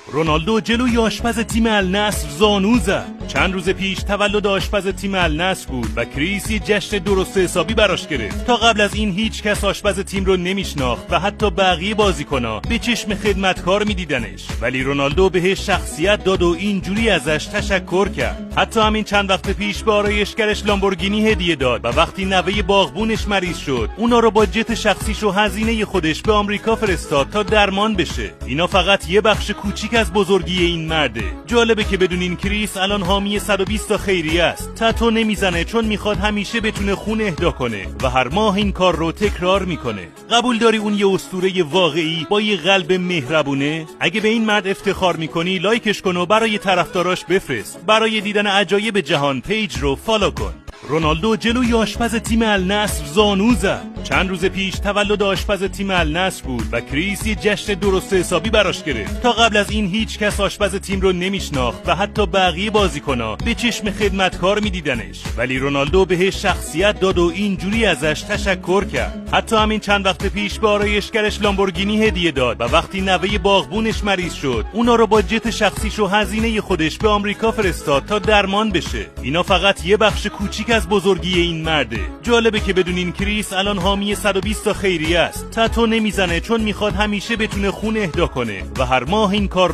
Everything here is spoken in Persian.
رونالدو جلوی آشپز تیم النصر زانو زد. چند روز پیش تولد آشپز تیم النصر بود و کریس یه جشن درست حسابی براش گرفت. تا قبل از این هیچ کس آشپز تیم رو نمیشناخت و حتی بقیه بازیکن‌ها به چشم خدمتکار میدیدنش، ولی رونالدو بهش شخصیت داد و اینجوری ازش تشکر کرد. حتی همین چند وقت پیش به آرایشگرش لامبورگینی هدیه داد و وقتی نوه باغبونش مریض شد اونا رو با جت شخصیش و هزینه خودش به آمریکا فرستاد تا درمان بشه. اینا فقط یه بخش کوچیک از بزرگی این مرده. جالبه که بدونین کریس الان حامی 120 تا خیریه است. تتو نمیزنه چون میخواد همیشه بتونه خون اهدا کنه و هر ماه این کار رو تکرار میکنه. قبول داری اون یه اسطوره واقعی با یه قلب مهربونه؟ اگه به این مرد افتخار میکنی لایکش کن و برای طرفداراش بفرست. برای دیدن عجایب جهان پیج رو فالو کن. رونالدو جلوی آشپز تیم النصر زانو زد. چند روز پیش تولد آشپز تیم النصر بود و کریس یه جشن درست حسابی براش گرفت. تا قبل از این هیچ کس آشپز تیم رو نمیشناخت و حتی بقیه بازیکن‌ها به چشم خدمتکار میدیدنش، ولی رونالدو بهش شخصیت داد و اینجوری ازش تشکر کرد. حتی همین چند وقت پیش به آرایشگرش لامبورگینی هدیه داد و وقتی نوه باغبونش مریض شد اونا رو با جت شخصیش و هزینه خودش به آمریکا فرستاد تا درمان بشه. اینا فقط یه بخش کوچیک از بزرگی این مرده. جالبه که بدونین کریس الان حامی 120 تا خیریه است. تتو نمیزنه چون میخواد همیشه بتونه خون اهدا کنه و هر ماه این کار